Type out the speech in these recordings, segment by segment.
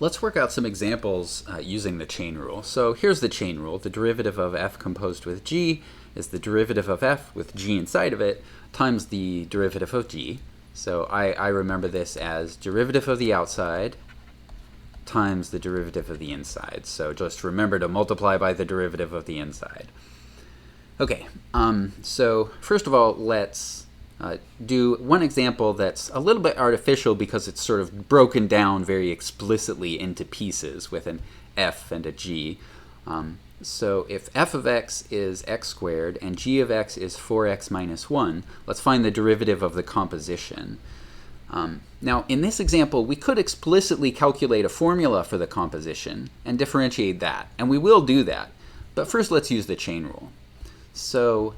Let's work out some examples using the chain rule. So here's the chain rule. The derivative of f composed with g is the derivative of f with g inside of it times the derivative of g. So I remember this as derivative of the outside times the derivative of the inside. So just remember to multiply by the derivative of the inside. Okay, so first of all, let's do one example that's a little bit artificial because it's sort of broken down very explicitly into pieces with an f and a g. So if f of x is x squared and g of x is 4x minus 1, let's find the derivative of the composition. Now, in this example, we could explicitly calculate a formula for the composition and differentiate that, and we will do that. But first, let's use the chain rule. So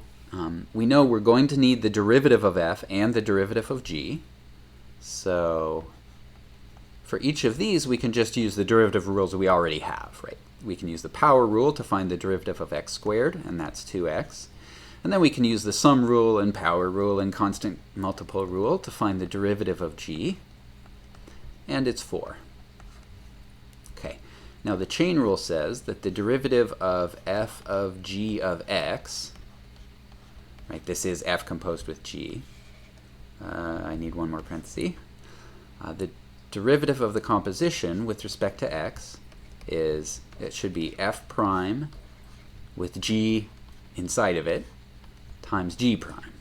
we know we're going to need the derivative of f and the derivative of g. So for each of these, we can just use the derivative rules we already have, right? We can use the power rule to find the derivative of x squared, and that's 2x. And then we can use the sum rule and power rule and constant multiple rule to find the derivative of g, and it's 4. Okay, now the chain rule says that the derivative of f of g of x, right, this is f composed with g. I need one more parenthesis. The derivative of the composition with respect to x is, it should be f prime with g inside of it times g prime.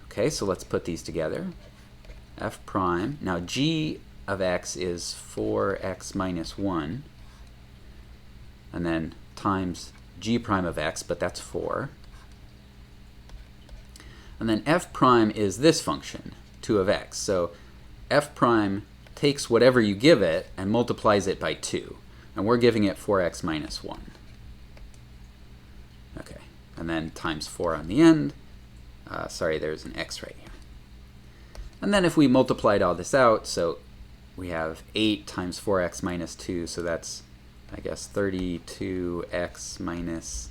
Okay, so let's put these together. F prime, now g of x is 4x minus 1, and then times g prime of x, but that's 4. And then f prime is this function, 2 of x. So f prime takes whatever you give it and multiplies it by 2. And we're giving it 4x minus 1. Okay, and then times 4 on the end. Sorry, there's an x right here. And then if we multiplied all this out, so we have 8 times 4x minus 2, so that's, I guess, 32x minus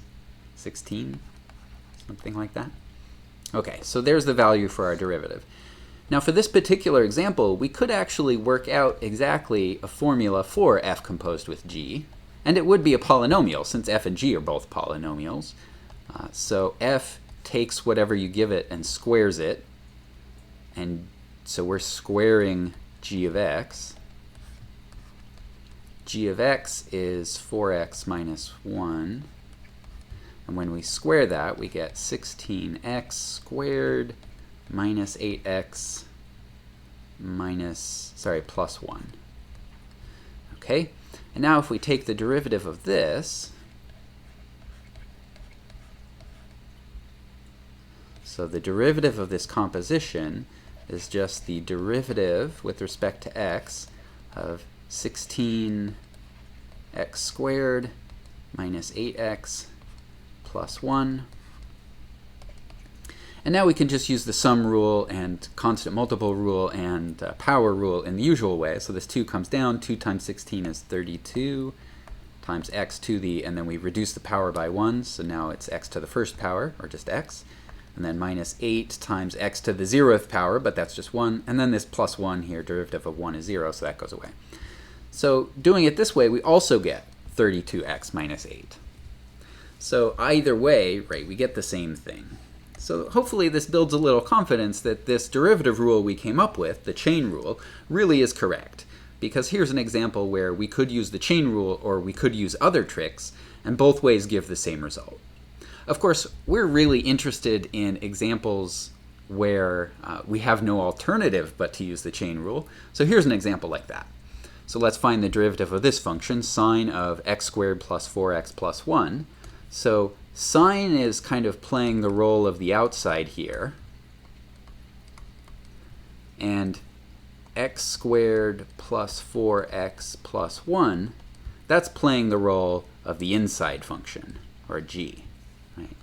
16, something like that. Okay, so there's the value for our derivative. Now for this particular example, we could actually work out exactly a formula for f composed with g, and it would be a polynomial since f and g are both polynomials. So f takes whatever you give it and squares it, and so we're squaring g of x. G of x is 4x minus 1. And when we square that, we get 16x squared minus 8x plus 1. Okay, and now if we take the derivative of this, so the derivative of this composition is just the derivative with respect to x of 16x squared minus 8x plus 1. And now we can just use the sum rule and constant multiple rule and power rule in the usual way. So this 2 comes down. 2 times 16 is 32 times x to the, and then we reduce the power by 1. So now it's x to the first power, or just x. And then minus 8 times x to the 0th power, but that's just 1. And then this plus 1 here, derivative of 1 is 0, so that goes away. So doing it this way, we also get 32x minus 8. So either way, right, we get the same thing. So hopefully this builds a little confidence that this derivative rule we came up with, the chain rule, really is correct. Because here's an example where we could use the chain rule or we could use other tricks, and both ways give the same result. Of course, we're really interested in examples where we have no alternative but to use the chain rule. So here's an example like that. So let's find the derivative of this function, sine of x squared plus 4x plus 1. So sine is kind of playing the role of the outside here. And x squared plus 4x plus 1, that's playing the role of the inside function, or g. Right?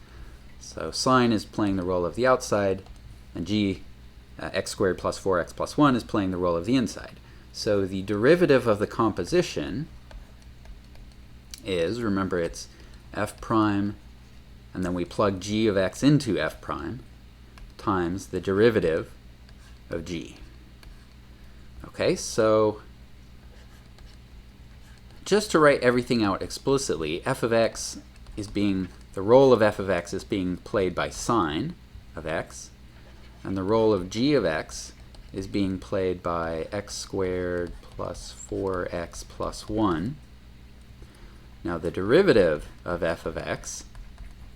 So sine is playing the role of the outside, and g, x squared plus 4x plus 1, is playing the role of the inside. So the derivative of the composition is, remember, it's f prime, and then we plug g of x into f prime, times the derivative of g. Okay, so just to write everything out explicitly, f of x is being, the role of f of x is being played by sine of x, and the role of g of x is being played by x squared plus 4x plus 1. Now the derivative of f of x,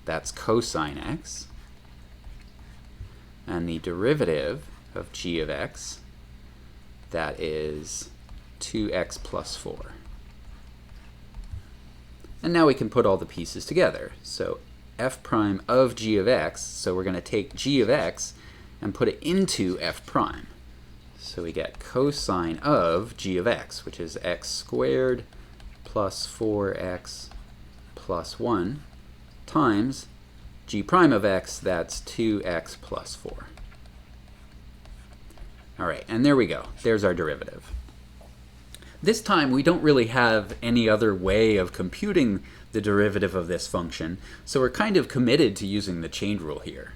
that's cosine x, and the derivative of g of x, that is 2x plus 4. And now we can put all the pieces together. So f prime of g of x, so we're going to take g of x and put it into f prime. So we get cosine of g of x, which is x squared plus 4x plus 1 times g prime of x, that's 2x plus 4. All right, and there we go. There's our derivative. This time we don't really have any other way of computing the derivative of this function, so we're kind of committed to using the chain rule here.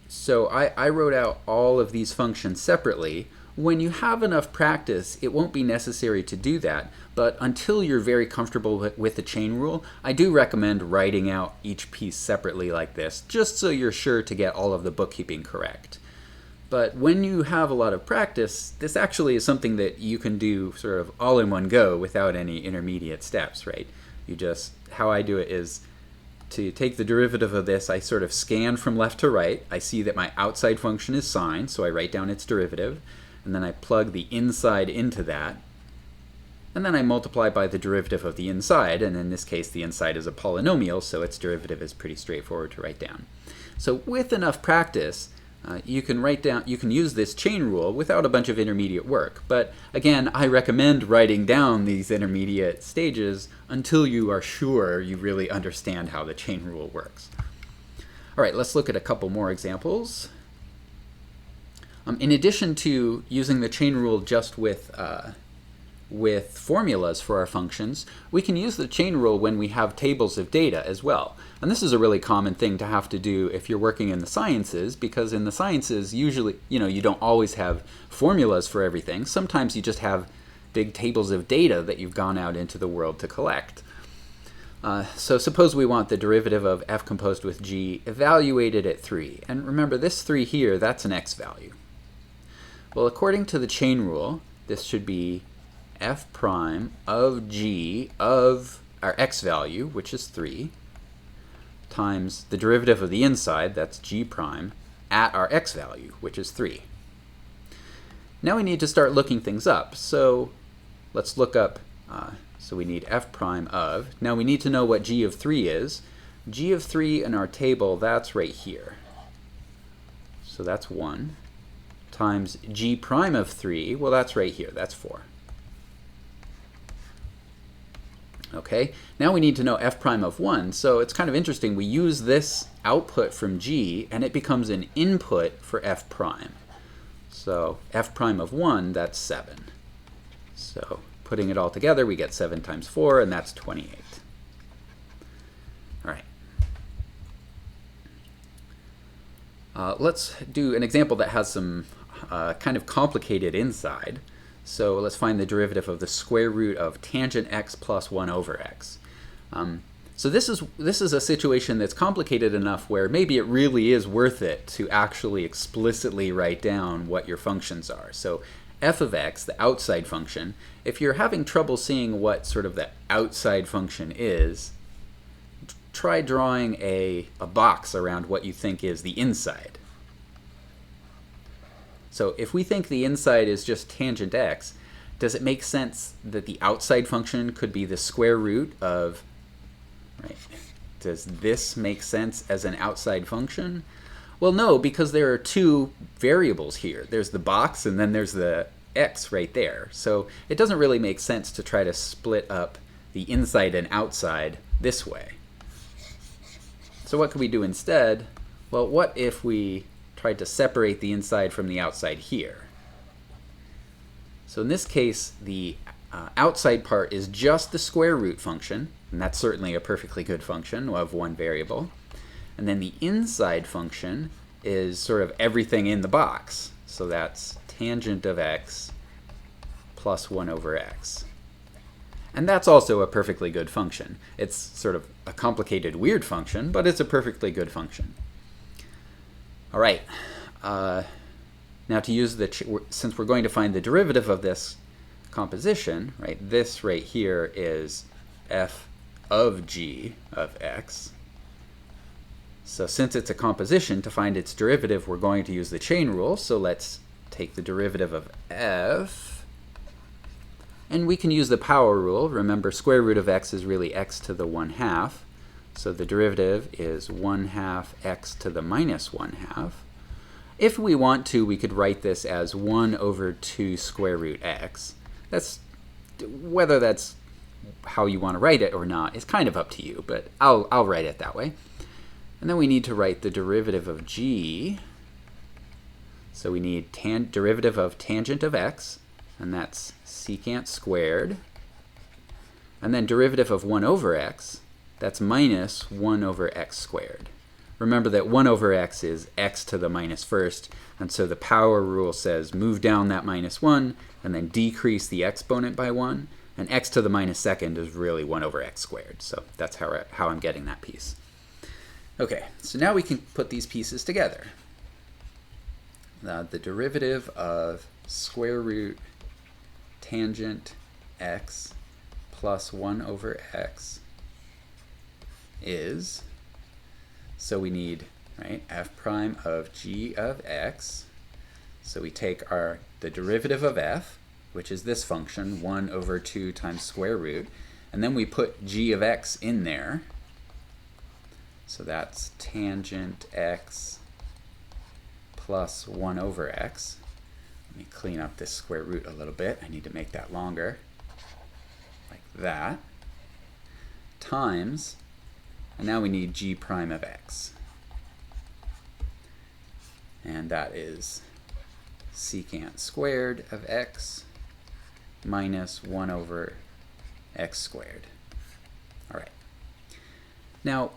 So I wrote out all of these functions separately. When you have enough practice, it won't be necessary to do that, but until you're very comfortable with the chain rule, I do recommend writing out each piece separately like this, just so you're sure to get all of the bookkeeping correct. But when you have a lot of practice, this actually is something that you can do sort of all in one go without any intermediate steps, right? You just, how I do it is to take the derivative of this, I sort of scan from left to right. I see that my outside function is sine, so I write down its derivative, and then I plug the inside into that, and then I multiply by the derivative of the inside, and in this case the inside is a polynomial, so its derivative is pretty straightforward to write down. So with enough practice, you can use this chain rule without a bunch of intermediate work. But again, I recommend writing down these intermediate stages until you are sure you really understand how the chain rule works. All right, let's look at a couple more examples. In addition to using the chain rule just with formulas for our functions, we can use the chain rule when we have tables of data as well. And this is a really common thing to have to do if you're working in the sciences, because in the sciences, usually, you don't always have formulas for everything. Sometimes you just have big tables of data that you've gone out into the world to collect. So suppose we want the derivative of f composed with g evaluated at 3. And remember, this 3 here, that's an x value. Well, according to the chain rule, this should be f prime of g of our x value, which is 3, times the derivative of the inside, that's g prime, at our x value, which is 3. Now we need to start looking things up. So let's look up, so we need f prime of. Now we need to know what g of 3 is. G of 3 in our table, that's right here. So that's 1, times g prime of 3, well that's right here, that's 4. Okay, now we need to know f prime of 1, so it's kind of interesting. We use this output from g, and it becomes an input for f prime. So f prime of 1, that's 7. So putting it all together, we get 7 times 4, and that's 28. All right. Let's do an example that has some kind of complicated inside. So let's find the derivative of the square root of tangent x plus 1 over x. So this is a situation that's complicated enough where maybe it really is worth it to actually explicitly write down what your functions are. So f of x, the outside function, if you're having trouble seeing what sort of the outside function is, try drawing a box around what you think is the inside. So if we think the inside is just tangent x, does it make sense that the outside function could be the square root of, right? Does this make sense as an outside function? Well, no, because there are two variables here. There's the box and then there's the x right there. So it doesn't really make sense to try to split up the inside and outside this way. So what could we do instead? Well, what if we tried to separate the inside from the outside here? So in this case, the outside part is just the square root function, and that's certainly a perfectly good function of one variable. And then the inside function is sort of everything in the box. So that's tangent of x plus 1 over x. And that's also a perfectly good function. It's sort of a complicated, weird function, but it's a perfectly good function. All right. Now to use since we're going to find the derivative of this composition, right? This right here is f of g of x. So since it's a composition, to find its derivative, we're going to use the chain rule. So let's take the derivative of f. And we can use the power rule. Remember, square root of x is really x to the 1/2. So the derivative is 1/2 x to the minus 1/2. If we want to, we could write this as 1 over 2 square root x. Whether that's how you want to write it or not is kind of up to you, but I'll write it that way. And then we need to write the derivative of g. So we need derivative of tangent of x, and that's secant squared. And then derivative of 1 over x, that's minus 1 over x squared. Remember that 1 over x is x to the minus first, and so the power rule says move down that minus 1 and then decrease the exponent by 1, and x to the minus second is really 1 over x squared. So that's how I'm getting that piece. Okay, so now we can put these pieces together. The derivative of square root tangent x plus 1 over x is, so we need, right, f prime of g of x. So we take the derivative of f, which is this function, 1 over 2 times square root, and then we put g of x in there. So that's tangent x plus 1 over x. Let me clean up this square root a little bit. I need to make that longer, like that, times, and now we need g prime of x. And that is secant squared of x minus 1 over x squared. All right. Now,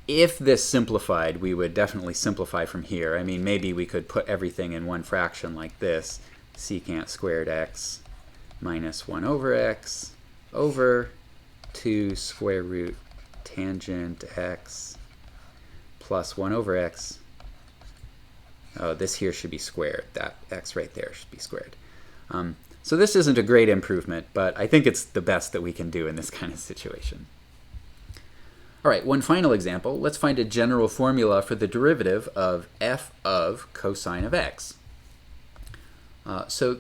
if this simplified, we would definitely simplify from here. I mean, maybe we could put everything in one fraction like this, secant squared x minus 1 over x over 2 square root tangent x plus 1 over x. Oh, this here should be squared. That x right there should be squared. So this isn't a great improvement, but I think it's the best that we can do in this kind of situation. All right, one final example. Let's find a general formula for the derivative of f of cosine of x. So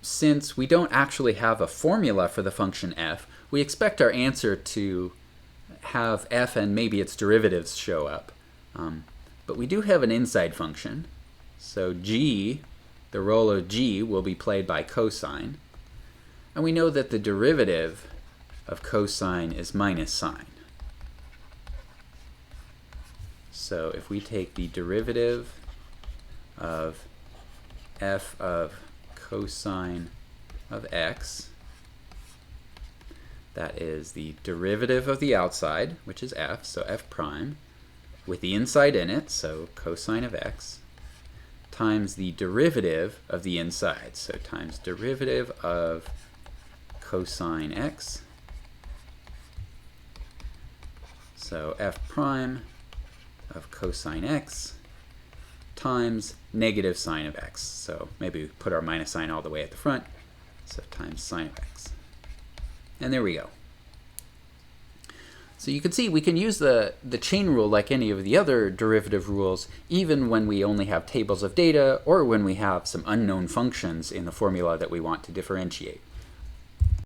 since we don't actually have a formula for the function f, we expect our answer to have f and maybe its derivatives show up. But we do have an inside function. So g, the role of g, will be played by cosine. And we know that the derivative of cosine is minus sine. So if we take the derivative of f of cosine of x, that is the derivative of the outside, which is f, so f prime, with the inside in it, so cosine of x, times the derivative of the inside, so times derivative of cosine x, so f prime of cosine x times negative sine of x. So maybe we put our minus sign all the way at the front, so times sine of x. And there we go. So you can see we can use the chain rule like any of the other derivative rules, even when we only have tables of data or when we have some unknown functions in the formula that we want to differentiate.